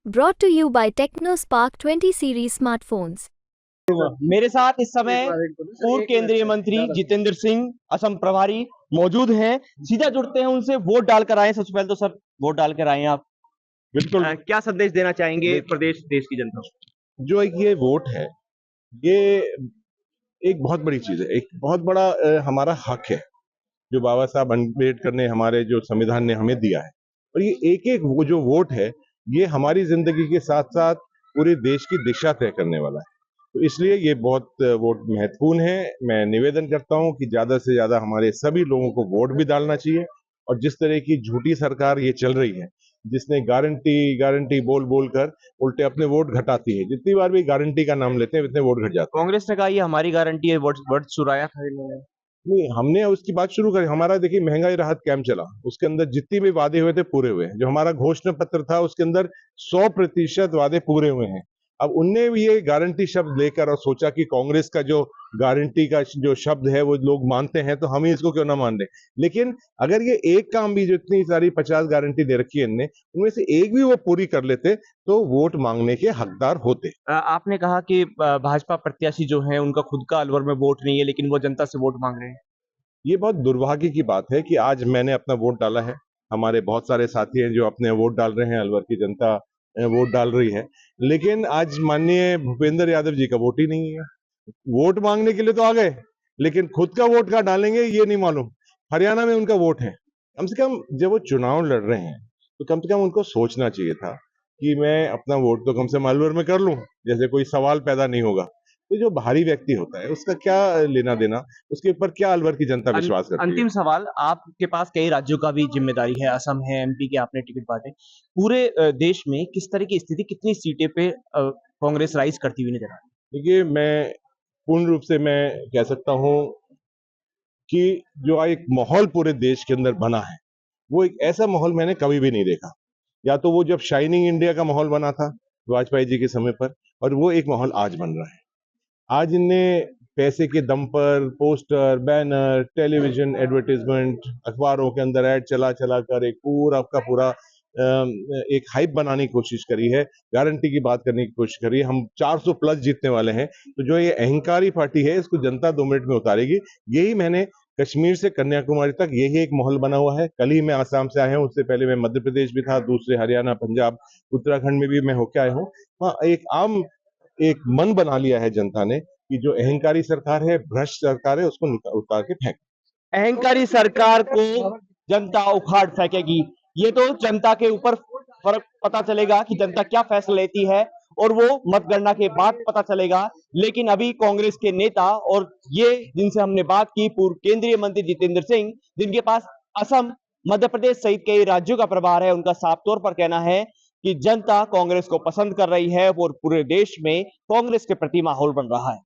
Brought to you by TechnoSpark 20 series smartphones. मेरे साथ इस समय पूर्व केंद्रीय मंत्री जितेंद्र सिंह असम प्रभारी मौजूद हैं। सीधा जुड़ते हैं उनसे। वोट डालकर आए, सबसे पहले तो सर वोट डालकर आए हैं आप। बिल्कुल। क्या संदेश देना चाहेंगे प्रदेश देश की जनता को? जो एक ये वोट है, ये एक बहुत बड़ी चीज है, एक बहुत बड़ा हमारा हक है जो बाबा साहब अम्बेडकर ने, हमारे जो संविधान ने हमें दिया है। और ये एक एक वो जो वोट है, ये हमारी जिंदगी के साथ साथ पूरे देश की दिशा तय करने वाला है। तो इसलिए ये बहुत वोट महत्वपूर्ण है। मैं निवेदन करता हूं कि ज्यादा से ज्यादा हमारे सभी लोगों को वोट भी डालना चाहिए। और जिस तरह की झूठी सरकार ये चल रही है, जिसने गारंटी गारंटी बोल बोल कर उल्टे अपने वोट घटाती है, जितनी बार भी गारंटी का नाम लेते हैं उतने वोट घट जाते हैं। कांग्रेस ने कहा ये हमारी गारंटी है, वोट चुराया था इन्होंने। नहीं, हमने उसकी बात शुरू करी। हमारा देखिए महंगाई राहत कैंप चला, उसके अंदर जितनी भी वादे हुए थे पूरे हुए। जो हमारा घोषणा पत्र था उसके अंदर 100% वादे पूरे हुए हैं। अब उनने भी ये गारंटी शब्द लेकर और सोचा कि कांग्रेस का जो गारंटी का जो शब्द है वो लोग मानते हैं, तो हम ही इसको क्यों ना मान लें। लेकिन अगर ये एक काम भी, जो इतनी सारी 50 गारंटी दे रखी है इनने, उनमें से एक भी वो पूरी कर लेते तो वोट मांगने के हकदार होते। आपने कहा कि भाजपा प्रत्याशी जो है उनका खुद का अलवर में वोट नहीं है, लेकिन वो जनता से वोट मांग रहे हैं। ये बहुत दुर्भाग्य की बात है कि आज मैंने अपना वोट डाला है, हमारे बहुत सारे साथी हैं जो अपने वोट डाल रहे हैं, अलवर की जनता वोट डाल रही है, लेकिन आज माननीय भूपेंद्र यादव जी का वोट ही नहीं है। वोट मांगने के लिए तो आ गए, लेकिन खुद का वोट कहाँ डालेंगे ये नहीं मालूम। हरियाणा में उनका वोट है। कम से कम जब वो चुनाव लड़ रहे हैं तो कम से कम उनको सोचना चाहिए था कि मैं अपना वोट तो कम से कम अलवर में कर लूं, जैसे कोई सवाल पैदा नहीं होगा। तो जो बाहरी व्यक्ति होता है उसका क्या लेना देना, उसके ऊपर क्या अलवर की जनता विश्वास करती है। अंतिम सवाल, आपके पास कई राज्यों का भी जिम्मेदारी है, असम है, एमपी के आपने टिकट बांटे। पूरे देश में किस तरह की स्थिति, कितनी सीटें पे कांग्रेस राइज करती हुई नजर आ रही है? देखिए, मैं पूर्ण रूप से मैं कह सकता हूं कि जो एक माहौल पूरे देश के अंदर बना है, वो एक ऐसा माहौल मैंने कभी भी नहीं देखा। या तो वो जब शाइनिंग इंडिया का माहौल बना था वाजपेयी जी के समय पर, और वो एक माहौल आज बन रहा है। आज इनने पैसे के दम पर पोस्टर, बैनर, टेलीविजन एडवर्टाइजमेंट, अखबारों के अंदर ऐड चला चला कर एक पूरा का पूरा एक हाइप बनाने की कोशिश करी है, गारंटी की बात करने की कोशिश करी है। हम 400 प्लस जीतने वाले हैं। तो जो ये अहंकारी पार्टी है, इसको जनता 2 मिनट में उतारेगी। यही मैंने कश्मीर से कन्याकुमारी तक यही एक माहौल बना हुआ है। कल ही मैं आसाम से आया हूँ, उससे पहले मैं मध्य प्रदेश भी था, दूसरे हरियाणा, पंजाब, उत्तराखंड में भी मैं होके आया हूँ। वहाँ एक मन बना लिया है जनता ने कि जो अहंकारी सरकार है, भ्रष्ट सरकार है, उसको उतार के फेंक। अहंकारी सरकार को जनता उखाड़ फेंकेगी। ये तो जनता के ऊपर फर्क पता चलेगा कि जनता क्या फैसला लेती है, और वो मतगणना के बाद पता चलेगा। लेकिन अभी कांग्रेस के नेता और ये जिनसे हमने बात की, पूर्व केंद्रीय मंत्री जितेंद्र सिंह, जिनके पास असम, मध्य प्रदेश सहित कई राज्यों का प्रभार है, उनका साफ तौर पर कहना है कि जनता कांग्रेस को पसंद कर रही है और पूरे देश में कांग्रेस के प्रति माहौल बन रहा है।